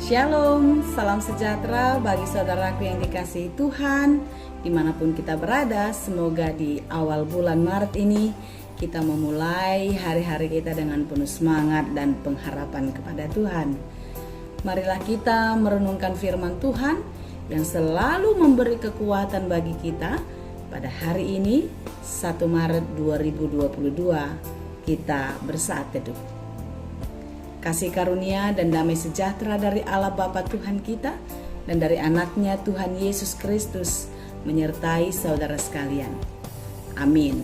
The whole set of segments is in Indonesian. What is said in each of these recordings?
Shalom, salam sejahtera bagi saudaraku yang dikasihi Tuhan. Dimanapun kita berada, semoga di awal bulan Maret ini kita memulai hari-hari kita dengan penuh semangat dan pengharapan kepada Tuhan. Marilah kita merenungkan firman Tuhan yang selalu memberi kekuatan bagi kita. Pada hari ini 1 Maret 2022 kita bersaat teduh. Kasih karunia dan damai sejahtera dari Allah Bapa Tuhan kita dan dari anaknya Tuhan Yesus Kristus menyertai saudara sekalian. Amin.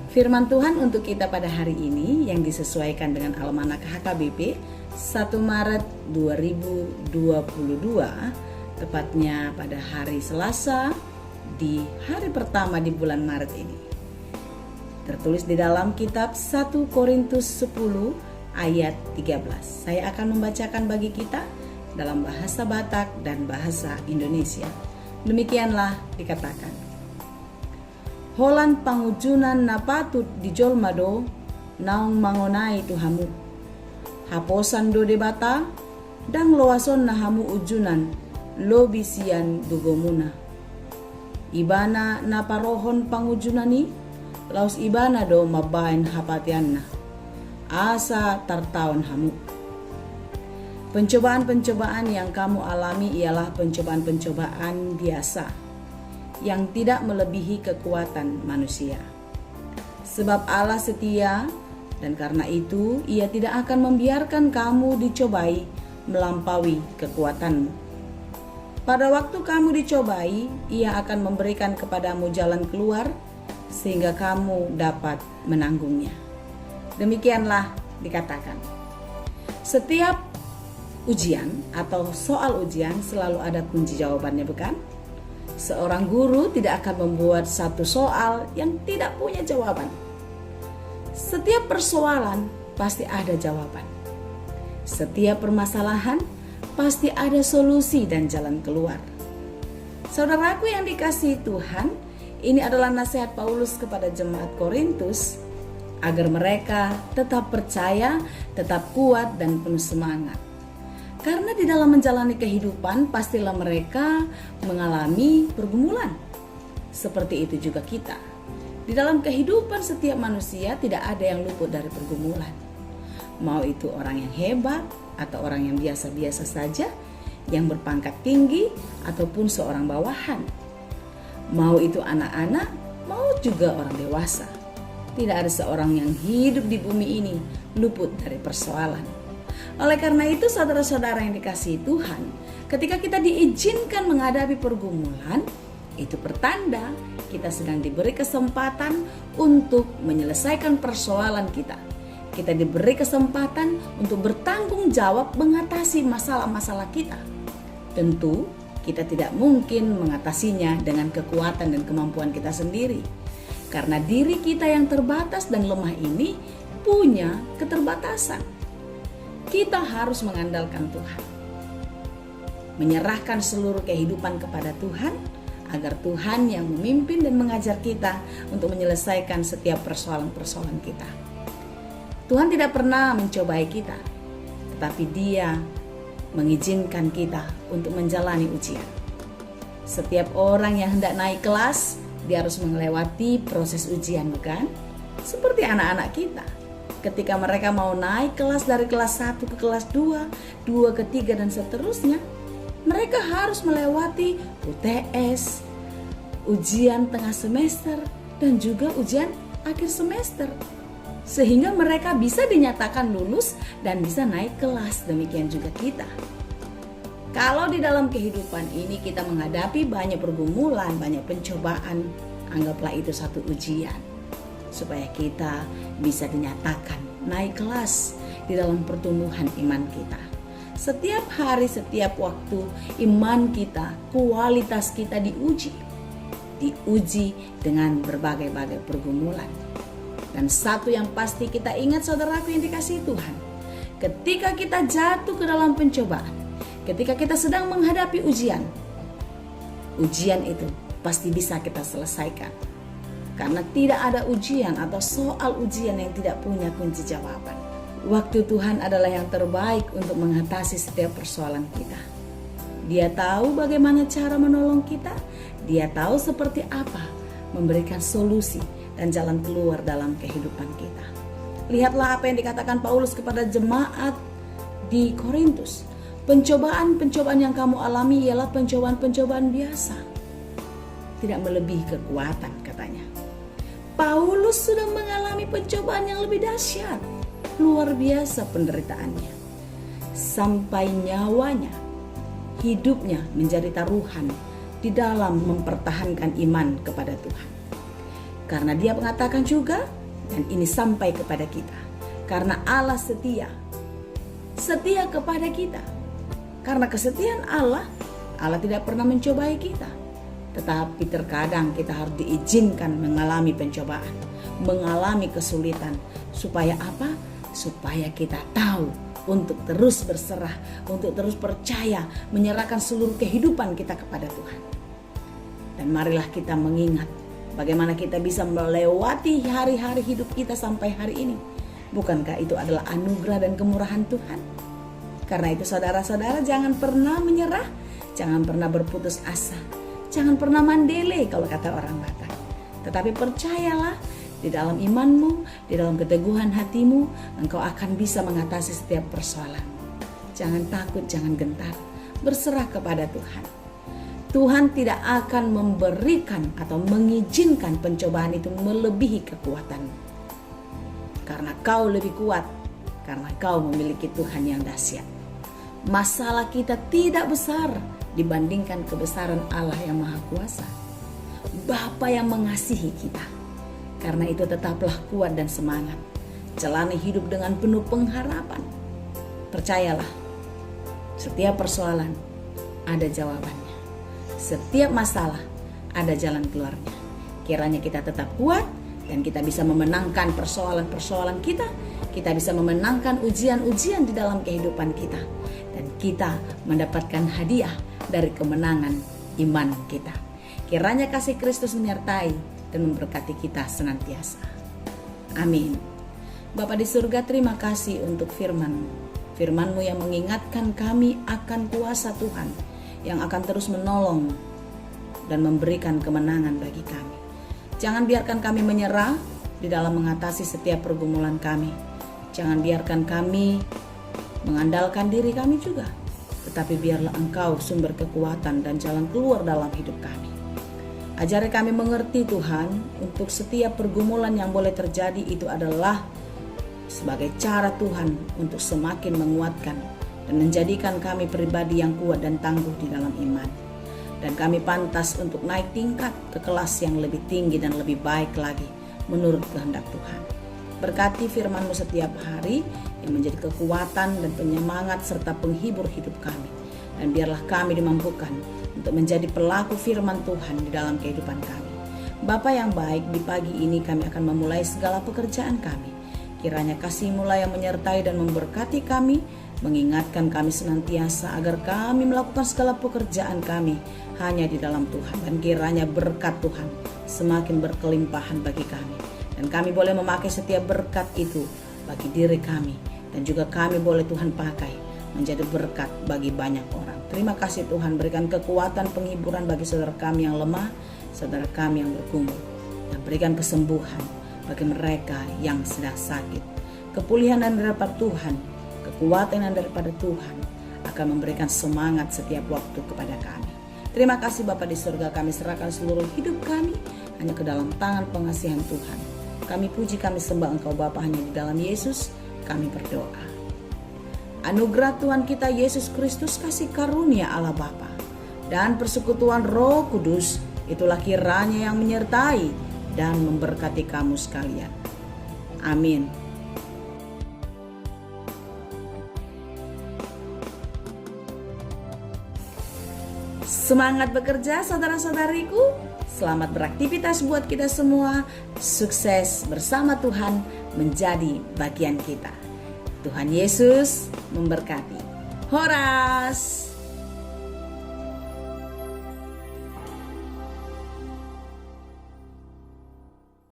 Firman Tuhan untuk kita pada hari ini yang disesuaikan dengan Almanak HKBP 1 Maret 2022, tepatnya pada hari Selasa di hari pertama di bulan Maret ini. Tertulis di dalam kitab 1 Korintus 10 ayat 13. Saya akan membacakan bagi kita dalam bahasa Batak dan bahasa Indonesia. Demikianlah dikatakan. Holan pangujunan na patut di jolmado naong mangonai tuhamu. Haposan do debata dang loason na hamu ujunan lobisian dugomuna. Ibana na parohon pangujunani laus ibana do mabain hapatianna. Asa tartaun hamu. Pencobaan-pencobaan yang kamu alami ialah pencobaan-pencobaan biasa yang tidak melebihi kekuatan manusia. Sebab Allah setia dan karena itu Ia tidak akan membiarkan kamu dicobai melampaui kekuatanmu. Pada waktu kamu dicobai, Ia akan memberikan kepadamu jalan keluar sehingga kamu dapat menanggungnya. Demikianlah dikatakan. Setiap ujian atau soal ujian selalu ada kunci jawabannya, bukan? Seorang guru tidak akan membuat satu soal yang tidak punya jawaban. Setiap persoalan pasti ada jawaban. Setiap permasalahan pasti ada solusi dan jalan keluar. Saudaraku yang dikasihi Tuhan, ini adalah nasihat Paulus kepada jemaat Korintus agar mereka tetap percaya, tetap kuat dan penuh semangat. Karena di dalam menjalani kehidupan pastilah mereka mengalami pergumulan. Seperti itu juga kita. Di dalam kehidupan setiap manusia tidak ada yang luput dari pergumulan. Mau itu orang yang hebat atau orang yang biasa-biasa saja, yang berpangkat tinggi ataupun seorang bawahan. Mau itu anak-anak, mau juga orang dewasa. Tidak ada seorang yang hidup di bumi ini luput dari persoalan. Oleh karena itu saudara-saudara yang dikasihi Tuhan, ketika kita diizinkan menghadapi pergumulan, itu pertanda kita sedang diberi kesempatan untuk menyelesaikan persoalan kita. Kita diberi kesempatan untuk bertanggung jawab mengatasi masalah-masalah kita. Tentu kita tidak mungkin mengatasinya dengan kekuatan dan kemampuan kita sendiri. Karena diri kita yang terbatas dan lemah ini punya keterbatasan. Kita harus mengandalkan Tuhan. Menyerahkan seluruh kehidupan kepada Tuhan agar Tuhan yang memimpin dan mengajar kita untuk menyelesaikan setiap persoalan-persoalan kita. Tuhan tidak pernah mencobai kita, tetapi Dia mengizinkan kita untuk menjalani ujian. Setiap orang yang hendak naik kelas, dia harus melewati proses ujian, bukan? Seperti anak-anak kita. Ketika mereka mau naik kelas dari kelas 1 ke kelas 2, 2 ke 3 dan seterusnya, mereka harus melewati UTS, ujian tengah semester dan juga ujian akhir semester. Sehingga mereka bisa dinyatakan lulus dan bisa naik kelas. Demikian juga kita. Kalau di dalam kehidupan ini kita menghadapi banyak pergumulan, banyak pencobaan, anggaplah itu satu ujian. Supaya kita bisa dinyatakan naik kelas di dalam pertumbuhan iman kita. Setiap hari, setiap waktu, iman kita, kualitas kita diuji. Diuji dengan berbagai-bagai pergumulan. Dan satu yang pasti kita ingat saudaraku yang dikasihi Tuhan. Ketika kita jatuh ke dalam pencobaan, ketika kita sedang menghadapi ujian itu pasti bisa kita selesaikan. Karena tidak ada ujian atau soal ujian yang tidak punya kunci jawaban. Waktu Tuhan adalah yang terbaik untuk mengatasi setiap persoalan kita. Dia tahu bagaimana cara menolong kita. Dia tahu seperti apa memberikan solusi dan jalan keluar dalam kehidupan kita. Lihatlah apa yang dikatakan Paulus kepada jemaat di Korintus. Pencobaan-pencobaan yang kamu alami ialah pencobaan-pencobaan biasa. Tidak melebihi kekuatan, katanya. Paulus sudah mengalami pencobaan yang lebih dahsyat. Luar biasa penderitaannya. Sampai nyawanya, hidupnya menjadi taruhan di dalam mempertahankan iman kepada Tuhan. Karena dia mengatakan juga, dan ini sampai kepada kita, karena Allah setia kepada kita. Karena kesetiaan Allah tidak pernah mencobai kita. Tetapi terkadang kita harus diizinkan mengalami pencobaan, mengalami kesulitan. Supaya apa? Supaya kita tahu untuk terus berserah, untuk terus percaya, menyerahkan seluruh kehidupan kita kepada Tuhan. Dan marilah kita mengingat bagaimana kita bisa melewati hari-hari hidup kita sampai hari ini. Bukankah itu adalah anugerah dan kemurahan Tuhan? Karena itu saudara-saudara, jangan pernah menyerah, jangan pernah berputus asa, jangan pernah mandele kalau kata orang Batak. Tetapi percayalah, di dalam imanmu, di dalam keteguhan hatimu, engkau akan bisa mengatasi setiap persoalan. Jangan takut, jangan gentar, berserah kepada Tuhan. Tuhan tidak akan memberikan atau mengizinkan pencobaan itu melebihi kekuatanmu. Karena kau lebih kuat, karena kau memiliki Tuhan yang dahsyat. Masalah kita tidak besar dibandingkan kebesaran Allah yang Maha Kuasa. Bapa yang mengasihi kita. Karena itu tetaplah kuat dan semangat. Jalani hidup dengan penuh pengharapan. Percayalah, setiap persoalan ada jawabannya. Setiap masalah ada jalan keluarnya. Kiranya kita tetap kuat dan kita bisa memenangkan persoalan-persoalan kita. Kita bisa memenangkan ujian-ujian di dalam kehidupan kita. Dan kita mendapatkan hadiah dari kemenangan iman kita. Kiranya kasih Kristus menyertai dan memberkati kita senantiasa. Amin. Bapa di surga, terima kasih untuk firman-Mu yang mengingatkan kami akan kuasa Tuhan yang akan terus menolong dan memberikan kemenangan bagi kami. Jangan biarkan kami menyerah di dalam mengatasi setiap pergumulan kami. Jangan biarkan kami mengandalkan diri kami juga, tetapi biarlah Engkau sumber kekuatan dan jalan keluar dalam hidup kami. Ajari kami mengerti Tuhan, untuk setiap pergumulan yang boleh terjadi itu adalah sebagai cara Tuhan untuk semakin menguatkan dan menjadikan kami pribadi yang kuat dan tangguh di dalam iman. Dan kami pantas untuk naik tingkat ke kelas yang lebih tinggi dan lebih baik lagi menurut kehendak Tuhan. Berkati firman-Mu setiap hari yang menjadi kekuatan dan penyemangat serta penghibur hidup kami. Dan biarlah kami dimampukan untuk menjadi pelaku firman Tuhan di dalam kehidupan kami. Bapa yang baik, di pagi ini kami akan memulai segala pekerjaan kami. Kiranya kasih-Mu yang menyertai dan memberkati kami, mengingatkan kami senantiasa agar kami melakukan segala pekerjaan kami hanya di dalam Tuhan. Dan kiranya berkat Tuhan semakin berkelimpahan bagi kami. Dan kami boleh memakai setiap berkat itu bagi diri kami. Dan juga kami boleh Tuhan pakai menjadi berkat bagi banyak orang. Terima kasih Tuhan, berikan kekuatan penghiburan bagi saudara kami yang lemah, saudara kami yang bergumul. Dan berikan kesembuhan bagi mereka yang sedang sakit. Kepulihan yang daripada Tuhan, kekuatan yang daripada Tuhan akan memberikan semangat setiap waktu kepada kami. Terima kasih Bapa di surga, kami serahkan seluruh hidup kami hanya ke dalam tangan pengasihan Tuhan. Kami puji, kami sembah Engkau Bapa, hanya di dalam Yesus kami berdoa. Anugerah Tuhan kita Yesus Kristus, kasih karunia Allah Bapa, dan persekutuan Roh Kudus itulah kiranya yang menyertai dan memberkati kamu sekalian. Amin. Semangat bekerja saudara-saudariku. Selamat beraktivitas buat kita semua. Sukses bersama Tuhan menjadi bagian kita. Tuhan Yesus memberkati. Horas.